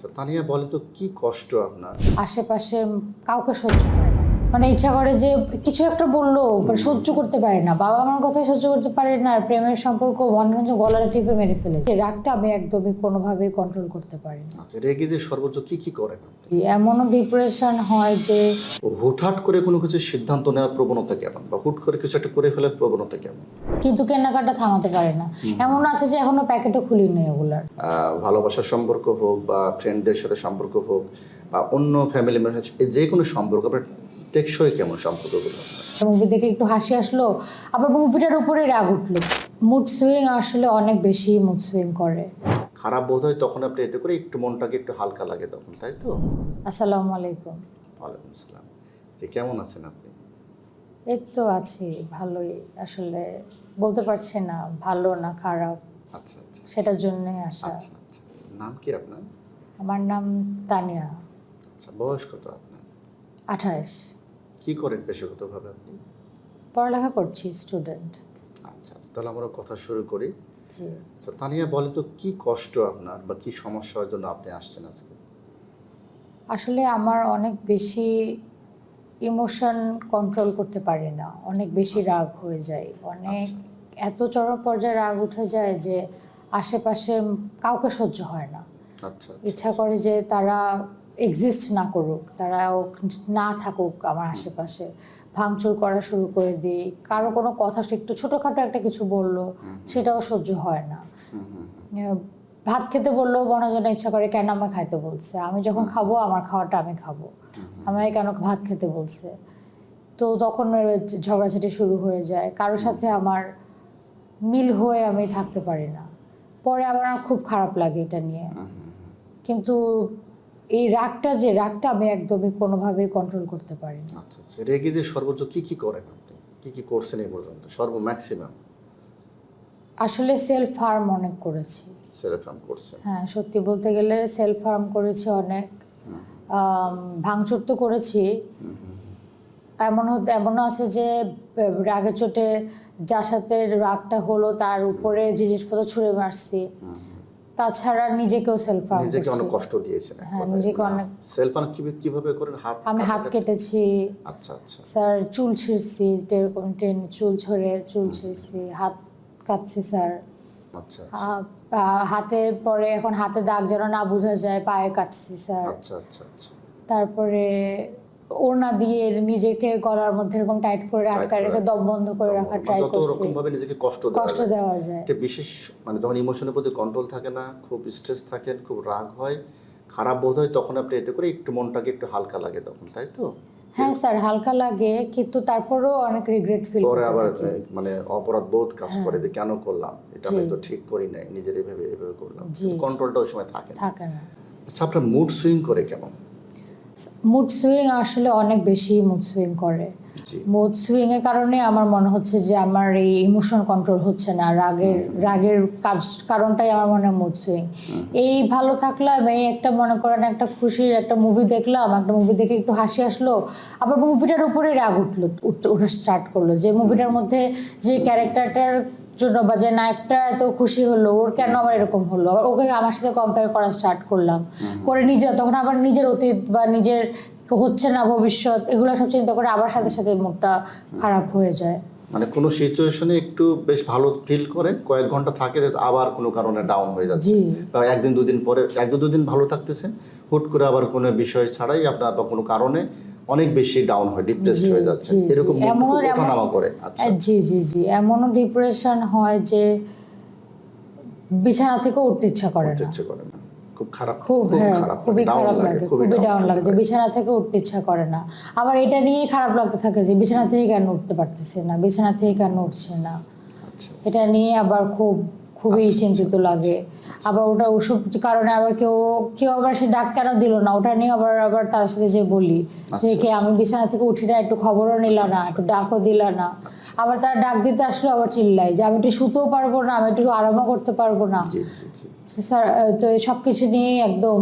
আচ্ছা তানিয়া বলেন তো কি কষ্ট আপনার? আশেপাশে কাউকে সহ্য হয় না, মানে ইচ্ছা করে যে কিছু একটা বললো সহ্য করতে পারে না, বাবা আমার কথাই সহ্য করতে পারে না, আর প্রেমের সম্পর্ক মনে হচ্ছে গলায় টিপে মেরে ফেলে। এই রাগটা আমি একদমই কোনোভাবেই কন্ট্রোল করতে পারি না। আচ্ছা রেগে যে সর্বোচ্চ কি করেন আপনি? এমনও ডিপ্রেশন হয় যে হুটহাট করে কোনো কিছু সিদ্ধান্ত নেওয়ার প্রবণতা কেমন, বা হুট করে কিছু একটা করে ফেলার প্রবণতা কেমন? কিন্তু কেনাকাটা থামাতে পারে না। এমন আছে যে এখনো প্যাকেটও খুলিনি ওগুলার। ভালোবাসার সম্পর্ক হোক বা ফ্রেন্ডদের সাথে সম্পর্ক হোক বা অন্য ফ্যামিলি মেম্বার, যে কোনো সম্পর্ক আপনার টেকসই কেমন সম্পর্কগুলো আপনার? মুভি দেখে একটু হাসি আসলো, আবার মুভিটার উপরে রাগ উঠলো। মুড সুইং আসলে অনেক বেশি মুড সুইং করে। খারাপ বোধ হয় তখন আপনি এটা করে একটু মনটাকে একটু হালকা লাগে তখন, তাই তো? আসসালামু আলাইকুম। ওয়ালাইকুম আসসালাম। যে কেমন আছেন আপনি? এই তো আছি ভালোই, আসলে বলতে পারছি না ভালো না খারাপ, আচ্ছা আচ্ছা সেটার জন্যই আসা। আচ্ছা আচ্ছা আচ্ছা। নাম কি আপনার? আমার নাম তানিয়া। আচ্ছা বয়স কত আপনার? 28। কি করেন পেশাগতভাবে আপনি? পড়ালেখা করছি, স্টুডেন্ট। আচ্ছা আচ্ছা, তাহলে আমরা কথা শুরু করি। জি। আচ্ছা তানিয়া বলেন তো কি কষ্ট আপনার, বা কি সমস্যার জন্য আপনি আসছেন আজকে? আসলে আমার অনেক বেশি ইমোশন কন্ট্রোল করতে পারি না, অনেক বেশি রাগ হয়ে যায়, অনেক এত চরম পর্যায়ে রাগ উঠে যায় যে আশেপাশে কাউকে সহ্য হয় না। আচ্ছা ইচ্ছা করে যে তারা এক্সিস্ট না করুক, তারাও না থাকুক আমার আশেপাশে, ভাঙচুর করা শুরু করে দিই। কারো কোনো কথা একটু ছোটোখাটো একটা কিছু বললো সেটাও সহ্য হয় না। ভাত খেতে বললেও বনজনে ইচ্ছা করে কেন আমায় খাইতে বলছে, আমি যখন খাবো আমার খাওয়াটা আমি খাবো, আমায় কেন ভাত খেতে বলছে। তো তখন ঝগড়াঝাটি শুরু হয়ে যায়, কারোর সাথে আমার মিল হয়ে আমি থাকতে পারি না। পরে আবার আমার খুব খারাপ লাগে এটা নিয়ে। কিন্তু এই রাগটা আমি একদমই কোনোভাবেই কন্ট্রোল করতে পারি না। আচ্ছা আচ্ছা, রেগে যে সর্বোচ্চ কি করেন আপনি? কি করছেন এই পর্যন্ত ম্যাক্সিমাম? আসলে সেলফ হার্ম অনেক করেছি। সেলফ হার্ম করছেন? হ্যাঁ, সত্যি বলতে গেলে সেলফ হার্ম করেছি অনেক। ভাঙচুর তো করেছি। এমনও আছে যে রাগের চোটে যার সাথে রাগটা হলো তার উপরে জিনিসপত্র ছুঁড়ে মারছি। তাছাড়া নিজেকেও সেলফ হার্ম নিজেকে করছি। অনেক কষ্ট দিয়েছেন? হ্যাঁ, নিজেকে অনেক। সেলফ হার্ম কিভাবে করেন? আমি হাত কেটেছি আচ্ছা আচ্ছা স্যার, চুল ছিঁড়ছি, এরকম টেনে চুল ছিঁড়ছি, হাত কাটছি স্যার। আচ্ছা হাতে পরে এখন হাতে দাগ যেন না বোঝা যায়, পায়ে কাটছি স্যার। আচ্ছা আচ্ছা আচ্ছা। তারপরে ওড়না দিয়ে নিজেকে গলার মধ্যে এরকম টাইট করে আটকায় রেখে দম বন্ধ করে রাখার ট্রাই যত করছি। রকম ভাবে নিজেকে কষ্ট দেওয়া যায়। এটা বিশেষ, মানে যখন ইমোশনের প্রতি কন্ট্রোল থাকে না, খুব স্ট্রেস থাকেন, খুব রাগ হয়, খারাপ বোধ হয়, তখন আপনি এটা করে একটু মনটাকে একটু হালকা লাগে তখন, তাই তো? হ্যাঁ স্যার, হালকা লাগে, কিন্তু তারপরেও অনেক রিগ্রেট ফিল পরে করতে আবার থাকি। মানে অপরাধ বোধ কাজ করে যে কেন করলাম এটা, আমি তো ঠিক করি নাই, নিজের এভাবে করলাম, কন্ট্রোলটা ওই সময় থাকে না। আচ্ছা আপনার মুড সুইং করে কেমন? মুড সুইং আসলে অনেক বেশি মুড সুইং করে। মুড সুইং এর কারণে আমার মনে হচ্ছে যে আমার এই ইমোশন কন্ট্রোল হচ্ছে না, রাগের কারণটাই আমার মনে হয় মুড সুইং। এই ভালো থাকলাম, এই একটা মনে করেন একটা খুশির একটা মুভি দেখলাম, একটা মুভি দেখে একটু হাসি আসলো, আবার মুভিটার উপরে রাগ উঠা স্টার্ট করলো, যে মুভিটার মধ্যে যে ক্যারেক্টারটার জন্য বা যে নায়কটা এত খুশি হলো, ওর কেন আবার এরকম হলো, আবার ওকে আমার সাথে কম্পেয়ার করা স্টার্ট করলাম করে তখন আবার নিজের অতীত বা নিজের হচ্ছে না ভবিষ্যৎ, এগুলো সব চিন্তা করে আবার সাথে মুডটা খারাপ হয়ে যায়। মানে কোনো সিচুয়েশনে একটু বেশ ভালো ফিল করে কয়েক ঘন্টা থাকে, আবার কোনো কারণে ডাউন হয়ে যাচ্ছে, বা একদিন দুদিন পরে দুদিন ভালো থাকতেছেন, হুট করে আবার কোনো বিষয় ছাড়াই আপনার বা কোনো কারণে অনেক বেশি ডাউন হয়, ডিপ্রেস হয়ে যাচ্ছে, এরকম ওঠানামা করে। আচ্ছা জি, এমনও ডিপ্রেশন হয় যে বিছানা থেকে উঠতে ইচ্ছা করে না। খুব খারাপ, খুবই খারাপ লাগে, খুবই ডাউন লাগে, যে বিছানা থেকে উঠতে ইচ্ছা করে না। আবার এটা নিয়েই খারাপ লাগতে থাকে যে বিছানা থেকে কেন উঠতে পারতেছে না, বিছানা থেকে কেন উঠছে না, এটা নিয়ে আবার খুবই চিন্তিত লাগে। আবার ওসব কারণে আবার কেউ আবার সে ডাক কেন দিল না, ওটা নিয়ে আবার তার সাথে যে বলি যে আমি বিছানা থেকে উঠি না, একটু খবরও নিল না, একটু ডাকও দিল না। আবার তারা ডাক দিতে আসলে আবার চিল্লাই যে আমি একটু শুতেও পারবো না, আমি একটু আরামও করতে পারবো না। স্যার, তো সব কিছু নিয়ে একদম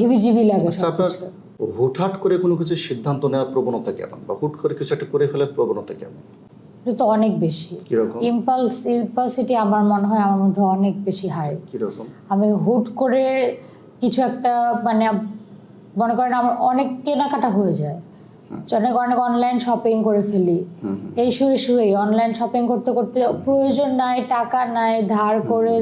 হিবিজিবি লাগে। হুটহাট করে কোনো কিছু সিদ্ধান্ত নেওয়ার প্রবণতা কেমন, বা হুট করে কিছু একটা করে ফেলার প্রবণতা কেমন? এটা তো অনেক বেশি। ইম্পালসিটি আমার মনে হয় আমার মধ্যে অনেক বেশি হাই। কিরকম? আমি হুট করে কিছু একটা মানে মনে করেন আমার অনেক কেনাকাটা হয়ে যায়, অনেক অনেক অনলাইন শপিং করে ফেলি, এই শুয়ে অনলাইন শপিং করতে করতে প্রয়োজন নাই, টাকা নাই, ধার করে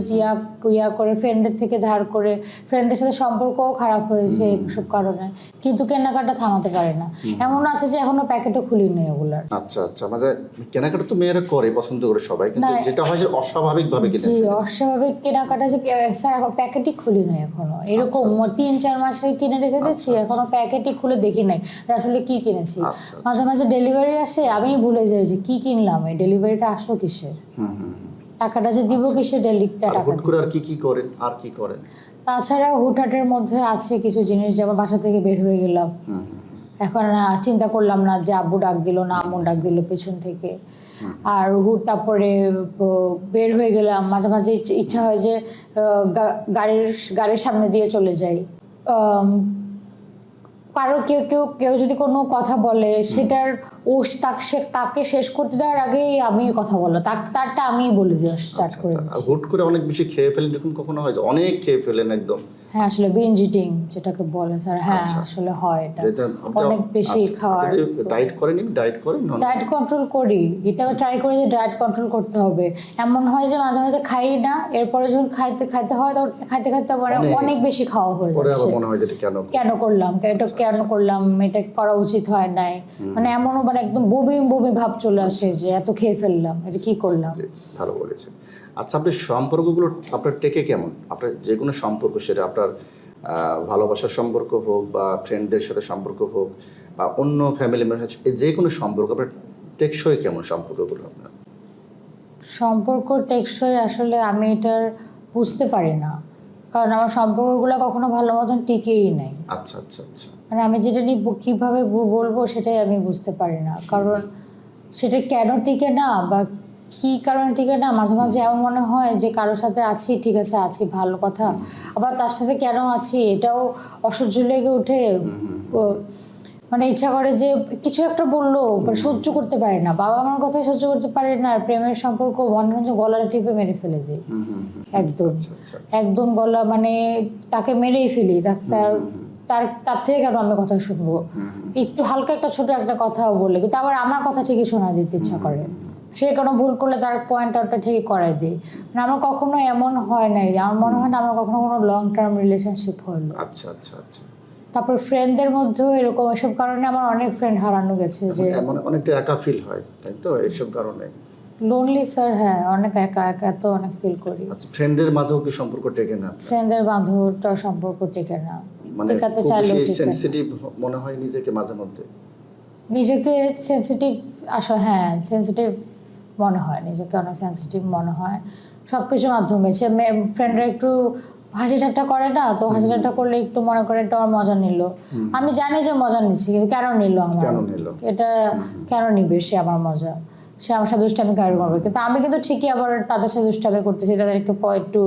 ইয়া করে ফ্রেন্ডের থেকে ধার করে, ফ্রেন্ডদের সাথে সম্পর্কও খারাপ হয়েছে এইসব কারণে, কিন্তু কেনাকাটা থামাতে পারে না। এমন আছে যে এখনো প্যাকেটও খুলি নেই ওগুলার। আচ্ছা আচ্ছা, মানে কেনাকাটা তো মেয়েরা করে, পছন্দ করে সবাই, কিন্তু না, যেটা হয় যে অস্বাভাবিক ভাবে কিনে জি ফেলে। অস্বাভাবিক কেনাকাটা যে স্যার এখন প্যাকেটই খুলি নাই এখনো, এরকম 3-4 মাসে কিনে রেখে দিচ্ছি, এখনো প্যাকেটই খুলে দেখি নাই যে আসলে কি কিনেছি। আচ্ছা। মাঝে মাঝে ডেলিভারি আসে, আমি ভুলে যাই যে কি কিনলাম, এই ডেলিভারিটা আসলো কিসের, টাকাটা যে দিব কিসের, আর হুট করে আর কি করেন, আর কি করেন? তাছাড়া হুটহাটের মধ্যে আছে কিছু জিনিস, যেমন বাসা থেকে বের হয়ে গেলাম, এখন চিন্তা করলাম না যে আব্বু ডাক দিল না আম্মু ডাক দিল পেছন থেকে, আর তারপরে বের হয়ে গেলাম, মাঝে মাঝে ইচ্ছা হয় যে গাড়ির সামনে দিয়ে চলে যাই, কারো কেউ যদি কোনো কথা বলে সেটার তাকে শেষ করতে দেওয়ার আগেই আমি কথা বলো, তারটা আমি বলে দিই, স্টার্ট করে দিচ্ছি। হুট করে অনেক বেশি খেয়ে ফেলেন, এরকম কখনো হয় যে অনেক খেয়ে ফেলেন একদম? হ্যাঁ আসলে বিঞ্জ ইটিং যেটাকে বলে স্যার, হ্যাঁ আসলে হয় এটা, অনেক বেশি খাওয়ার। ডায়েট করেন? ডায়েট কন্ট্রোল করি, এটাও ট্রাই করি যে ডায়েট কন্ট্রোল করতে হবে। এমন হয় যে মাঝে মাঝে খাই না, এরপরে যখন খাইতে হয় তখন খাইতে মানে অনেক বেশি খাওয়া হয়ে পরে আবার যাচ্ছে, মনে হয় যে এটা কেন করলাম, এটা করা উচিত হয় নাই, মানে এমনও মানে একদম বমি ভাব চলে আসে যে এত খেয়ে ফেললাম, এটা কি করলাম। ভালো বলেছেন। আচ্ছা, আপনার সম্পর্কগুলো আপনার টেকে কেমন? আপনার যে কোনো সম্পর্ক, সেটা আপনার ভালোবাসার সম্পর্ক হোক বা ফ্রেন্ডদের সাথে সম্পর্ক হোক বা অন্য ফ্যামিলি মেম্বারের সাথে, যে কোনো সম্পর্ক আপনার টেকসই কেমন সম্পর্কগুলো আপনার? সম্পর্ক টেকসই আসলে আমি এটার বুঝতে পারি না, কারণ আমার সম্পর্কগুলো কখনো ভালো মতন টিকেই নাই। আচ্ছা আচ্ছা আচ্ছা। মানে আমি যেটা নিয়ে কীভাবে বলবো সেটাই আমি বুঝতে পারি না, কারণ সেটা কেন টিকে না বা কী কারণে টিকে না। মাঝে মাঝে এমন মনে হয় যে কারোর সাথে আছি, ঠিক আছে আছি, ভালো কথা, আবার তার সাথে কেন আছি এটাও অসহ্য লেগে উঠে, মানে ইচ্ছা করে যে কিছু একটা বললো সহ্য করতে পারে না, বাবা আমার কথাই সহ্য করতে পারে না, আর প্রেমের সম্পর্ক মনে হচ্ছে গলাটা টিপে মেরে ফেলে দেয় একদম গলা, মানে তাকে মেরেই ফেলি, তার থেকে কেন আমি কথা শুনবো, একটু হালকা একটা ছোট একটা কথা বলে, কিন্তু আবার আমার কথা ঠিকই শোনা দিতে ইচ্ছা করে, সে কোনো ভুল করলে তার পয়েন্ট আউটটা ঠিকই করাই দিই। মানে আমার কখনো এমন হয় নাই, আমার মনে হয় না আমার কখনো কোনো লং টার্ম রিলেশনশিপ হলো। আচ্ছা আচ্ছা আচ্ছা। তারপর ফ্রেন্ডদের মধ্যেও এরকম, এসব কারণে আমার অনেক ফ্রেন্ড হারানো গেছে, যে অনেকটা একা ফিল হয়, তাই তো এইসব কারণে? লোনলি স্যার, হ্যাঁ অনেক একা তো অনেক ফিল করি। আচ্ছা, ফ্রেন্ডদের মাঝেও কি সম্পর্ক টেকে না? ফ্রেন্ডদের বান্ধবটা সম্পর্ক টেকে না, মানে টেকাতে চাইলেও টেকে না। সেনসিটিভ মনে হয় নিজেকে মাঝে মধ্যে? নিজেকে সেন্সিটিভ হ্যাঁ সেন্সিটিভ মনে হয়, নিজেকে অনেক সেন্সিটিভ মনে হয় সব কিছুর মাধ্যমে। সে ফ্রেন্ডরা একটু হাসি ঠাট্টা করে না, তো হাসি ঠাট্টা করলে একটু মনে করে একটু আমার মজা নিল, আমি জানি যে মজা নিচ্ছি, কিন্তু কেন নিল আমার, এটা কেন নিবে সে আমার মজা, সে আমার সাথে দুষ্টামি কারণ করবে, কিন্তু আমি কিন্তু ঠিকই আবার তাদের সাথে দুষ্টামি করতেছি, তাদের একটু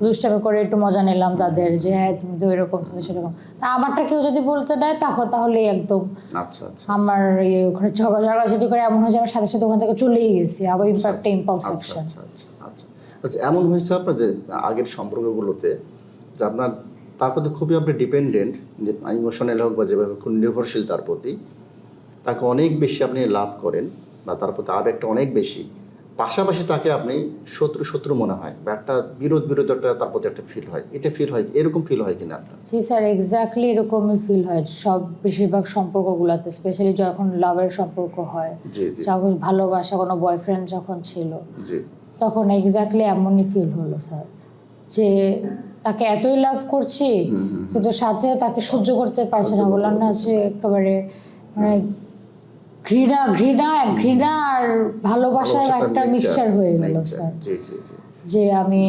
দুষ্টামি করে একটু মজা নিলাম তাদের, যে হ্যাঁ তুমি তো এরকম, তুমি তো সেরকম। তা আমারটা কেউ যদি বলতে দেয় তাহলে একদম আচ্ছা আচ্ছা আমার ওখানে ঝগড়াঝাটি করে এমন হয় যে আমার সাথে সাথে ওখান থেকে চলেই গেছি, আবার ইনফ্যাক্ট ইম্পালস অ্যাকশন। আচ্ছা, এমন হয়েছে আপনাদের আগের সম্পর্কগুলোতে যে আপনার তার প্রতি খুবই আপনি ডিপেন্ডেন্ট, যে ইমোশনাল হোক বা যেভাবে খুব নির্ভরশীল তার প্রতি, তাকে অনেক বেশি আপনি লাভ করেন বা তার প্রতি আবেগটা অনেক বেশি, পাশাপাশি তাকে আপনি শত্রু মনে হয় বা একটা বিরোধটা তার প্রতি একটা ফিল হয়, এটা ফিল হয়, এরকম ফিল হয় কিনা আপনার? জি স্যার, এক্স্যাক্টলি এরকমই ফিল হয় সব বেশিরভাগ সম্পর্কগুলোতে, স্পেশালি যখন লাভের সম্পর্ক হয়, যখন ভালোবাসা কোনো বয়ফ্রেন্ড যখন ছিল, তখন এক্স্যাক্টলি এমনই ফিল হলো স্যার, যে তাকে এতই লাভ করছি কিন্তু সাথে তাকে সহ্য করতে পারছি না, বললাম না যে একেবারে মানে ঘৃণা আর ভালোবাসার একটা মিক্সচার হয়ে গেল স্যার, যে আমি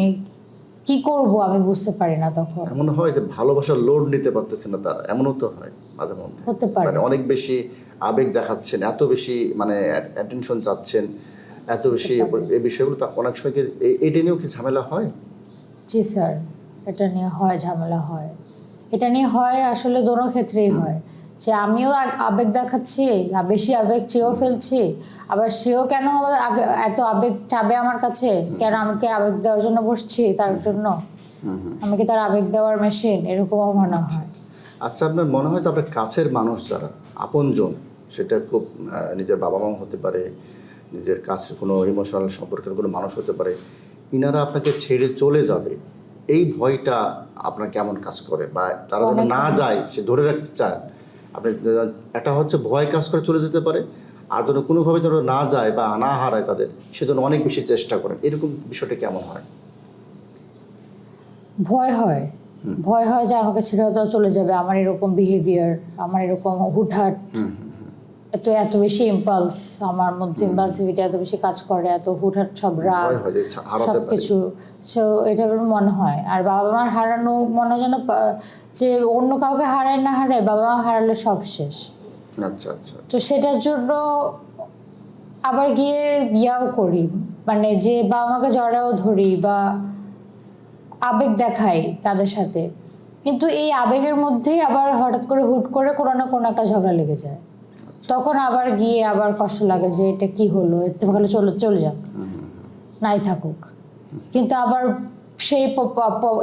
কি করব আমি বুঝতে পারি না। তখন এমন হয় যে ভালোবাসার লোড নিতে পারতেছে না তারা, এমনও তো হয় মাঝে মধ্যে, হতে পারে, মানে অনেক বেশি আবেগ দেখাচ্ছেন, এত বেশি মানে অ্যাটেনশন চাচ্ছেন, এত বেশি এই বিষয়গুলো, অনেক সময় কি এটা নিয়েও কি ঝামেলা হয়? জি স্যার, এটা নিয়ে হয়, ঝামেলা হয়, এটা নিয়ে হয় আসলে দোনো ক্ষেত্রেই হয়, যে আমিও আবেগ দেখাচ্ছি, বেশি আবেগ চেয়েও ফেলছি, আবার সেও কেন এত আবেগ চাবে আমার কাছে, কেন আমাকে আবেগ দেওয়ার জন্য বসছি তার জন্য, আমি কি তার আবেগ দেওয়ার মেশিন, এরকমও মনে হয়। আচ্ছা, আপনার মনে হয় যে আপনার কাছের মানুষ যারা আপনজন, সেটা খুব নিজের বাবা মা হতে পারে, নিজের কাছের কোনো ইমোশনাল সম্পর্কের কোনো মানুষ হতে পারে, ইনারা আপনাকে ছেড়ে চলে যাবে, এই ভয়টা আপনার কেমন কাজ করে? বা তারা যেন না যায় সে ধরে রাখতে চান আপনি, একটা হচ্ছে ভয় কাজ করে চলে যেতে পারে, আর যেন কোনোভাবে যেন না যায় বা না হারায় তাদের, সেজন্য অনেক বেশি চেষ্টা করেন, এরকম বিষয়টা কেমন হয়? ভয় হয়, ভয় হয় যে আমাকে ছেড়ে হয়তো চলে যাবে, আমার এরকম বিহেভিয়ার, আমার এরকম হুটহাট, এত বেশি ইম্পালস আমার মধ্যে, ইম্পালসিভিটি এত বেশি কাজ করে, এত হুটহাট সব রাগ সব কিছু, সো এটা আমার মনে হয়। আর বাবা মার হারানো মনে হয় যেন যে অন্য কাউকে হারায় না হারায়, বাবা মা হারালে সব শেষ। আচ্ছা আচ্ছা। তো সেটার জন্য আবার গিয়ে ইয়াও করি, মানে যে বাবা মাকে জড়াও ধরি বা আবেগ দেখাই তাদের সাথে, কিন্তু এই আবেগের মধ্যেই আবার হঠাৎ করে হুট করে কোনো না কোনো একটা ঝগড়া লেগে যায়, তখন আবার গিয়ে আবার কষ্ট লাগে যে এটা কি হলো, এতে ভালো চলে যাক, নাই থাকুক। কিন্তু আবার সেই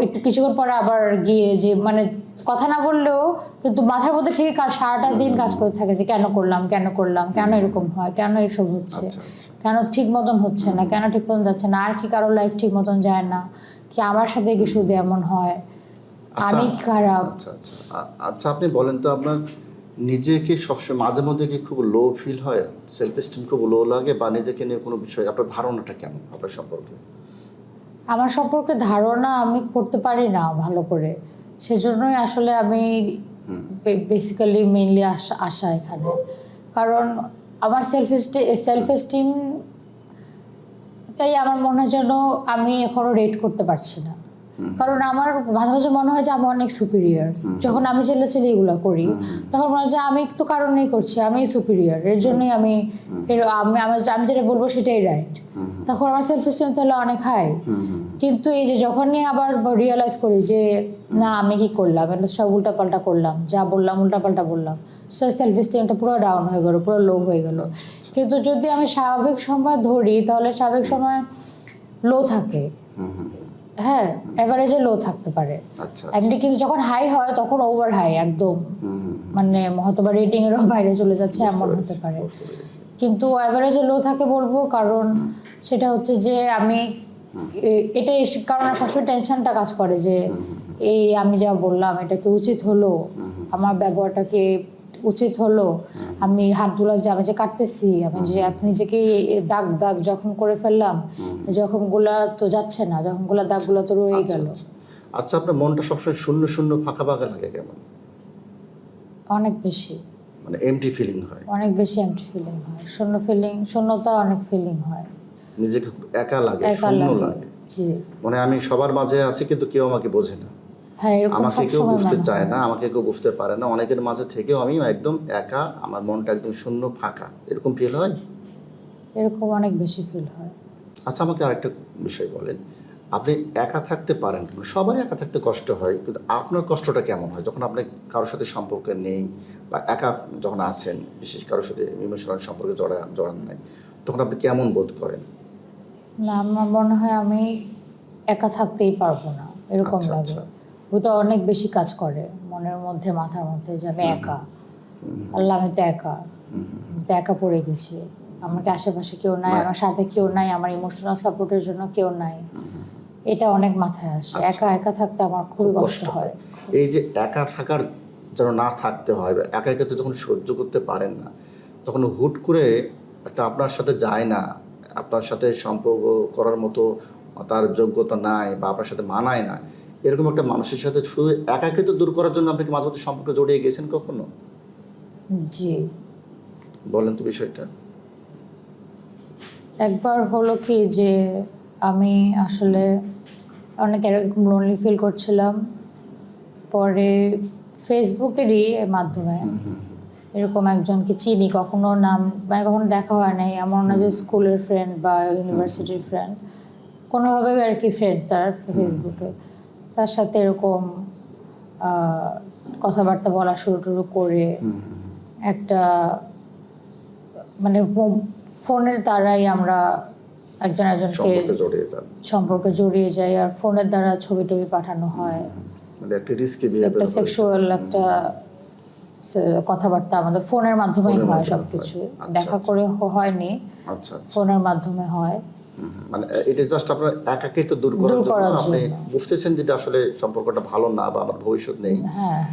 একটু কিছুক্ষণ পরে আবার গিয়ে যে মানে কথা না বললেও কিন্তু মাথার মধ্যে ঠিকই সারাটা দিন কাজ করে থাকে যে কেন করলাম, কেন এরকম হয়, কেন এসব হচ্ছে, কেন ঠিক মতন হচ্ছে না, কেন ঠিক মতন যাচ্ছে না, আর কি কারো লাইফ ঠিক মতন যায় না, কি আমার সাথে কি শুধু এমন হয়, আমি কি খারাপ। আচ্ছা আচ্ছা আচ্ছা, আপনি বলেন তো, আপনার নিজেকে সবসময় মাঝে মধ্যে কি খুব লো ফিল হয়, সেলফ এস্টিম খুব লো লাগে, বা নিজেকে নিয়ে কোনো বিষয় আপনার ধারণাটা কেমন আপনার সম্পর্কে? আমার সম্পর্কে ধারণা আমি করতে পারি না ভালো করে, সেজন্যই আসলে আমি বেসিক্যালি মেইনলি আসা এখানে, কারণ আমার সেলফ এস্টিমটাই আমার মনে হয় যেন আমি এখনো রেট করতে পারছি না, কারণ আমার মাঝে মাঝে মনে হয় যে আমি অনেক সুপিরিয়র, যখন আমি ছেলে এগুলো করি তখন মনে হয় যে আমি তো কারণেই করছি, আমি সুপিরিয়র, এর জন্যই আমি যেটা বলবো সেটাই রাইট, তখন আমার সেলফ এস্টিম তাহলে অনেক হাই। কিন্তু এই যে যখনই আবার রিয়েলাইজ করি যে না আমি কি করলাম, এটা সব উল্টাপাল্টা করলাম, যা বললাম উল্টাপাল্টা বললাম, সেলফ এস্টিমটা পুরো ডাউন হয়ে গেল, পুরো লো হয়ে গেল। কিন্তু যদি আমি স্বাভাবিক সময় ধরি তাহলে স্বাভাবিক সময় লো থাকে, হ্যাঁ এভারেজে লো থাকতে পারে এমনি, কিন্তু যখন হাই হয় তখন ওভার হাই একদম, মানে হয়তোবা রেটিং এরও বাইরে চলে যাচ্ছে এমন হতে পারে, কিন্তু এভারেজে লো থাকে বলবো, কারণ সেটা হচ্ছে যে আমি এটা কারণ সবসময় টেনশনটা কাজ করে যে এই আমি যা বললাম এটা কি উচিত হলো, আমার ব্যবহারটা কি উচিত হলো, আমি হাতগুলো যে আমি যে কাটতেছি, আমি যে নিজেকে দাগ জখম করে ফেললাম, জখমগুলা তো যাচ্ছে না, জখমগুলা দাগগুলো তো রয়ে গেল। আচ্ছা, আপনার মনটা সবসময় শূন্য শূন্য ফাঁকা ফাঁকা লাগে কেমন? অনেক বেশি, মানে এমটি ফিলিং হয়? অনেক বেশি এমটি ফিলিং হয়, শূন্যতা অনেক ফিলিং হয়, নিজেকে একা লাগে, শূন্য লাগে, জি, মানে আমি সবার মাঝে আছি কিন্তু কেউ আমাকে বোঝে না, হ্যাঁ এরকম আমাকে কেউ বুঝতে চায় না, আমাকে কেউ বুঝতে পারে না, অনেকের মাঝে থেকেও আমি একদম একা, আমার মনটা একদম শূন্য ফাঁকা, এরকম ফিল হয়? এরকম অনেক বেশি ফিল হয়। আচ্ছা, আমাকে আরেকটা বিষয় বলেন, আপনি একা থাকতে পারেন কিন্তু সবারই একা থাকতে কষ্ট হয়, কিন্তু আপনার কষ্টটা কেমন হয় যখন আপনি কারোর সাথে সম্পর্ক নেই, বা একা যখন আছেন, বিশেষ কারোর সাথে ইমোশনাল সম্পর্কে জড়ান নাই, তখন আপনি কেমন বোধ করেন? না আমার মনে হয় আমি একা থাকতেই পারবো না, এরকম লাগে, ওটা অনেক বেশি কাজ করে মনের মধ্যে, মাথার মধ্যে, যে আমি একা, আল্লাহ আমি তো একা, আমি তো একা পড়ে গেছি, আমাকে আশেপাশে কেউ নাই, আমার সাথে কেউ নাই, আমার ইমোশনাল সাপোর্টের জন্য কেউ নাই, এটা অনেক মাথায় আসে, একা থাকতে আমার খুবই কষ্ট হয়। এই যে একা থাকার যেন না থাকতে হয়, একা একা তো যখন সহ্য করতে পারেন না, তখন হুট করে একটা আপনার সাথে যায় না, আপনার সাথে সম্পর্ক করার মতো তার যোগ্যতা নাই, বা আপনার সাথে মানায় না, এরকম একটা মানুষের সাথে শুধু একাকিত্ব দূর করার জন্য আপনি কি মাঝে মধ্যে সম্পর্কে জড়িয়ে গেছেন কখনো? জি, বলেন তো বিষয়টা। একবার হলো কি যে আমি আসলে অনেক এরকম লোনলি ফিল করছিলাম, পরে ফেসবুকেরই মাধ্যমে এরকম একজনকে চিনি, কখনো নাম মানে কখনো দেখা হয় নাই, এমন না যে স্কুলের ফ্রেন্ড বা ইউনিভার্সিটির ফ্রেন্ড, কোনোভাবে আর কি ফ্রেন্ড তার ফেসবুকে, তার সাথে এরকম কথাবার্তা বলা শুরু করে একটা মানে ফোনের দ্বারাই আমরা একজন একজনকে সম্পর্কে জড়িয়ে যাই, আর ফোনের দ্বারা ছবি টবি পাঠানো হয়, মানে একটা রিস্কি একটা সেক্সুয়াল একটা কথাবার্তা আমাদের ফোনের মাধ্যমেই হয় সবকিছু, দেখা করে হয়নি, ফোনের মাধ্যমে হয়। মানে এটা জাস্ট আপনার একাকিত্ব দূর করার জন্য আপনি বুঝতেছেন যেটা আসলে সম্পর্কটা ভালো না বা আমার ভবিষ্যৎ নেই,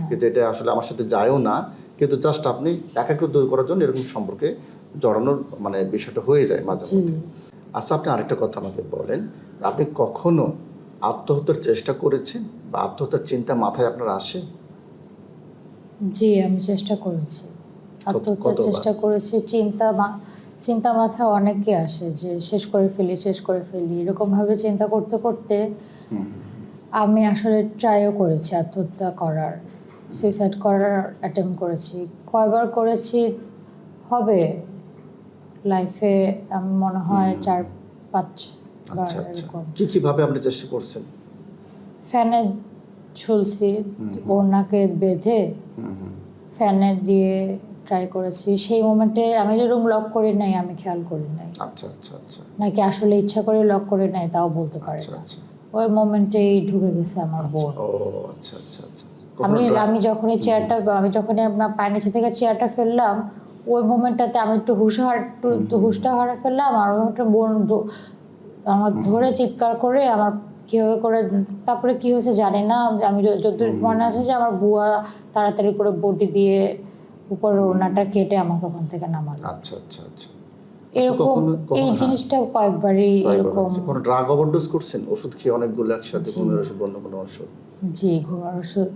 কিন্তু এটা আসলে আমার সাথে যায়ও না, কিন্তু জাস্ট আপনি একাকিত্ব দূর করার জন্য এরকম সম্পর্কে জড়ানোর মানে বিষয়টা হয়ে যায় মাঝে মধ্যে। আচ্ছা, আপনি আরেকটা কথা আমাকে বলেন, আপনি কখনো আত্মহত্যার চেষ্টা করেছেন বা আত্মহত্যার চিন্তা মাথায় আপনার আসে? জি, আমি চেষ্টা করেছি, আত্মহত্যার চেষ্টা করেছি। চিন্তা মাথায় অনেককে আসে যে শেষ করে ফেলি এরকমভাবে চিন্তা করতে করতে আমি আসলে ট্রাইও করেছি আত্মহত্যা করার, সুইসাইড করার অ্যাটেম্প করেছি। কয়বার করেছি হবে লাইফে আমি মনে হয় 4-5 বার এরকম। কিভাবে আপনি চেষ্টা করছেন? ফ্যানে ঝুলছি, ওড়নাকে বেঁধে ফ্যানে দিয়ে ট্রাই করেছি। সেই মোমেন্টে আমি যে রুম লক করি নাই আমি খেয়াল করি নাই, নাকি আসলে ইচ্ছা করে লক করে নাই তাও বলতে পারি না। ওই মোমেন্টেই ঢুকে গেছে আমার বোন। আমি যখনই আপনার পায়ের নিচে থেকে চেয়ারটা ফেললাম, ওই মোমেন্টটাতে আমি একটু হুশটা হারা ফেললাম, আর ওই বোন আমার ধরে চিৎকার করে আমার কীভাবে করে, তারপরে কি হয়েছে জানি না, আমি যত মনে আছে যে আমার বুয়া তাড়াতাড়ি করে বটি দিয়ে উপরের ওড়নাটা কেটে আমাকে ওখান থেকে নামালো। এরকম এই জিনিসটা কয়েকবারই এরকম। কোনো ড্রাগ ওভারডোজ করছেন? ওষুধ খেয়ে অনেকগুলো একসাথে, ঘুমের ওষুধ, অন্য কোনো ওষুধ? জি, ঘুমের ওষুধ।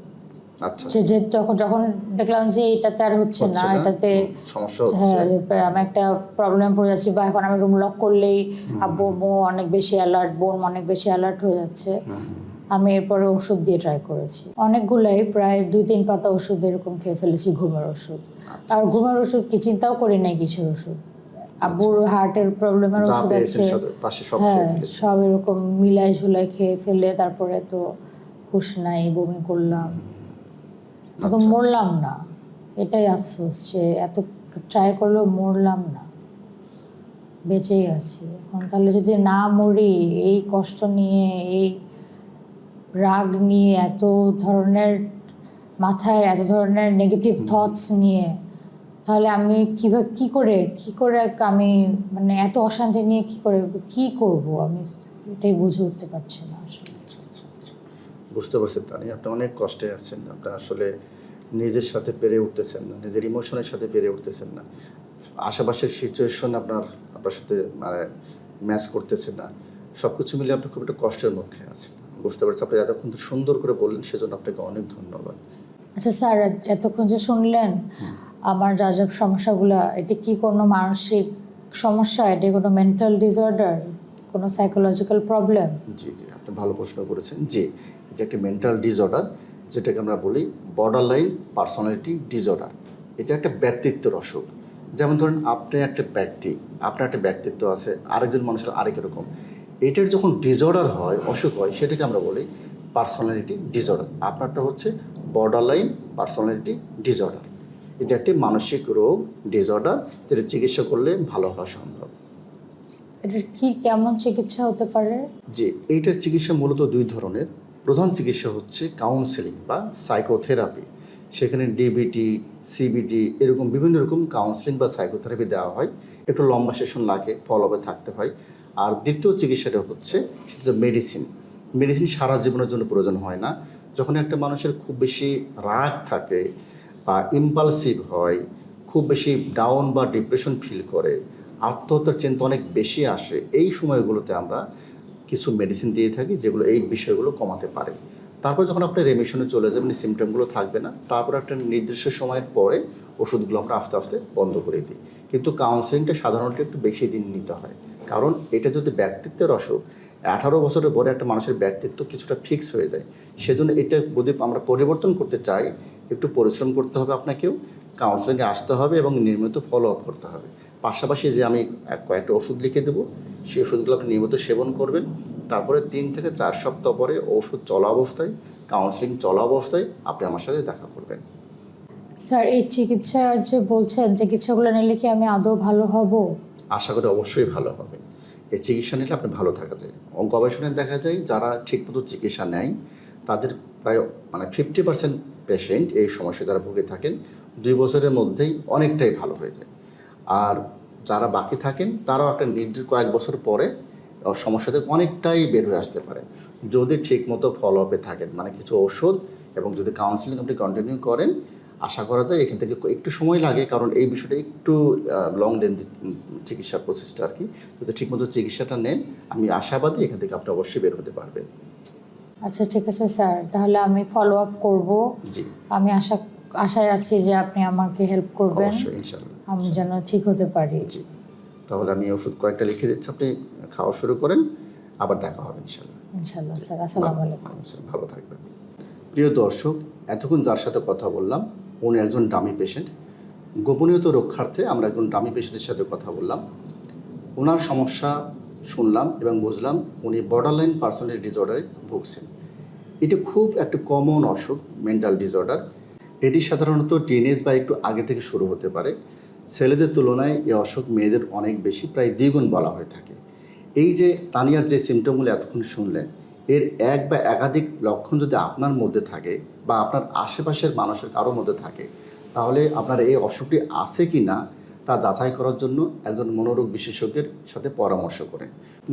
যে যখন দেখলাম যে এটাতে আর হচ্ছে না, এটাতে সমস্যা হচ্ছে, আমি একটা প্রবলেম পড়ে যাচ্ছি, বা এখন আমি রুম লক করলেই আব্বু অনেক বেশি অ্যালার্ট, বোন অনেক বেশি অ্যালার্ট হয়ে যাচ্ছে, আমি এরপরে ওষুধ দিয়ে ট্রাই করেছি অনেকগুলাই, প্রায় 2-3 পাতা ওষুধ এরকম খেয়ে ফেলেছি, ঘুমের ওষুধ। আর ঘুমের ওষুধ কি চিন্তাও করি নাই কিসের ওষুধ, আব্বুর হার্টের প্রবলেমের ওষুধ আছে, হ্যাঁ সব এরকম মিলাই ঝুলাই খেয়ে ফেলে তারপরে তো হুঁশ নাই, বমি করলাম, তো মরলাম না। এটাই আফসোস যে এত ট্রাই করলেও মরলাম না, বেঁচেই আছি। এখন তাহলে যদি না মরি, এই কষ্ট নিয়ে, এই রাগ নিয়ে, এত ধরনের মাথায় এত ধরনের নেগেটিভ থটস নিয়ে, তাহলে আমি কি করে আমি মানে এত অশান্তি নিয়ে কি করব আমি, এটাই বুঝে উঠতে পারছি না আসলে। বুঝতে পারছি তানি, আপনি অনেক কষ্টে আছেন, আপনি আসলে নিজের সাথে পেরে উঠতেছেন না, নিজের ইমোশনের সাথে পেরে উঠতেছেন না, আশেপাশের সিচুয়েশন আপনার সাথে মানে ম্যাচ করতেছে না, সব কিছু মিলে আপনি খুব একটা কষ্টের মধ্যে আছেন। বুঝতে পারছি, আপনি এতক্ষণ সুন্দর করে বললেন, সেজন্য আপনাকে অনেক ধন্যবাদ। আচ্ছা স্যার, এতক্ষণ যে শুনলেন আমার যা যা সমস্যাগুলো, এটা কি কোনো মানসিক সমস্যা, এটা কোনো মেন্টাল ডিসঅর্ডার, কোনো সাইকোলজিক্যাল প্রবলেম? জি, আপনি ভালো প্রশ্ন করেছেন। জি, এটা একটা মেন্টাল ডিসঅর্ডার, যেটাকে আমরা বলি বর্ডার লাইন পার্সোনালিটি ডিসঅর্ডার। এটা একটা ব্যক্তিত্বের অসুখ। যেমন ধরেন, আপনি একটা ব্যক্তি, আপনার একটা ব্যক্তিত্ব আছে, আরেকজন মানুষের আরেক রকম। এটার যখন ডিসঅর্ডার হয়, অসুখ হয়, সেটাকে আমরা বলি পার্সোনালিটি ডিসঅর্ডার। আপনারটা হচ্ছে বর্ডার লাইন পার্সোনালিটি ডিসঅর্ডার। এটা একটি মানসিক রোগ, ডিসঅর্ডার, যেটা চিকিৎসা করলে ভালো হওয়া সম্ভব। এটার কেমন চিকিৎসা হতে পারে? যে এইটার চিকিৎসা মূলত 2 ধরনের। প্রধান চিকিৎসা হচ্ছে কাউন্সেলিং বা সাইকোথেরাপি। সেখানে ডিবিটি, সিবিটি এরকম বিভিন্ন রকম কাউন্সেলিং বা সাইকোথেরাপি দেওয়া হয়। একটু লম্বা সেশন লাগে, ফলো আপে থাকতে হয়। আর দ্বিতীয় চিকিৎসাটা হচ্ছে সেটা মেডিসিন। সারা জীবনের জন্য প্রয়োজন হয় না। যখন একটা মানুষের খুব বেশি রাগ থাকে বা ইম্পালসিভ হয়, খুব বেশি ডাউন বা ডিপ্রেশন ফিল করে, আত্মহত্যার চিন্তা অনেক বেশি আসে, এই সময়গুলোতে আমরা কিছু মেডিসিন দিয়ে থাকি, যেগুলো এই বিষয়গুলো কমাতে পারে। তারপর যখন আপনি রেমিশনে চলে যাবেন, সিমটমগুলো থাকবে না, তারপর একটা নির্দিষ্ট সময়ের পরে ওষুধগুলো আমরা আস্তে আস্তে বন্ধ করে দিই। কিন্তু কাউন্সেলিংটা সাধারণত একটু বেশি দিন নিতে হয়, কারণ এটা যদি ব্যক্তিত্বের অসুখ, 18 বছরের পরে একটা মানুষের ব্যক্তিত্ব কিছুটা ফিক্স হয়ে যায়। সেজন্য এটা যদি আমরা পরিবর্তন করতে চাই, একটু পরিশ্রম করতে হবে, আপনাকেও কাউন্সেলিংয়ে আসতে হবে এবং নিয়মিত ফলো আপ করতে হবে। পাশাপাশি যে আমি কয়েকটা ওষুধ লিখে দেবো, সেই ওষুধগুলো আপনি নিয়মিত সেবন করবেন। তারপরে 3 থেকে 4 সপ্তাহ পরে ওষুধ চলা অবস্থায় কাউন্সিলিং চলা অবস্থায় আপনি আমার সাথে দেখা করবেন। স্যার এই চিকিৎসা যে বলছেন, চিকিৎসাগুলো নিলে কি আমি আদৌ ভালো হব? আশা করি অবশ্যই ভালো হবে। এই চিকিৎসা নিলে আপনি ভালো থাকা যায়। গবেষণায় দেখা যায় যারা ঠিকমতো চিকিৎসা নেয় তাদের প্রায় 50% পেশেন্ট এই সমস্যায় যারা ভুগে থাকেন 2 বছরের মধ্যেই অনেকটাই ভালো হয়ে যায়। আর যারা বাকি থাকেন তারাও একটা নির্দিষ্ট কয়েক বছর পরে সমস্যা থেকে অনেকটাই বের হয়ে আসতে পারে যদি ঠিকমতো ফলো আপে থাকেন, কিছু ওষুধ এবং যদি কাউন্সিলিং আপনি কন্টিনিউ করেন। আশা করা যায় এখান থেকে একটু সময় লাগে, কারণ এই বিষয়টা একটু লং লেন্থ চিকিৎসার প্রসেসটা আর কি। যদি ঠিকমতো চিকিৎসাটা নেন আমি আশাবাদী এখান থেকে আপনি অবশ্যই বের হতে পারবেন। আচ্ছা ঠিক আছে স্যার, তাহলে আমি ফলো আপ করবো। জি, আমি আশায় আছি যে আপনি আমাকে হেল্প করবেন, অবশ্যই ইনশাআল্লাহ। আমি যেন ঠিক হতে পারি। জি, তাহলে আমি ওষুধ কয়েকটা লিখে দিচ্ছি, আপনি খাওয়া শুরু করেন, আবার দেখা হবে ইনশাআল্লাহ। ইনশাল্লাহ স্যার, আসসালামু আলাইকুম। ভালো থাকবেন। প্রিয় দর্শক, এতক্ষণ যার সাথে কথা বললাম উনি একজন ডামি পেশেন্ট। গোপনীয়তা রক্ষার্থে আমরা একজন ডামি পেশেন্টের সাথে কথা বললাম। ওনার সমস্যা শুনলাম এবং বুঝলাম উনি বর্ডারলাইন পার্সোনালিটি ডিসঅর্ডারে ভুগছেন। এটি খুব একটা কমন অসুখ, মেন্টাল ডিসঅর্ডার। এটি সাধারণত টিনেজ বা একটু আগে থেকে শুরু হতে পারে। ছেলেদের তুলনায় এই অসুখ মেয়েদের অনেক বেশি, প্রায় দ্বিগুণ বলা হয়ে থাকে। এই যে তানিয়ার যে সিমটমগুলো এতক্ষণ শুনলেন, এর এক বা একাধিক লক্ষণ যদি আপনার মধ্যে থাকে বা আপনার আশেপাশের মানুষের কারোর মধ্যে থাকে, তাহলে আপনার এই অসুখটি আছে কি না তা যাচাই করার জন্য একজন মনোরোগ বিশেষজ্ঞের সাথে পরামর্শ করেন।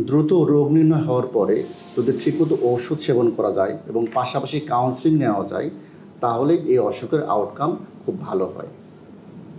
দ্রুত রোগ নির্ণয় হওয়ার পরে যদি ঠিকমতো ওষুধ সেবন করা যায় এবং পাশাপাশি কাউন্সিলিং নেওয়া যায়, তাহলে এই অসুখের আউটকাম খুব ভালো হয়।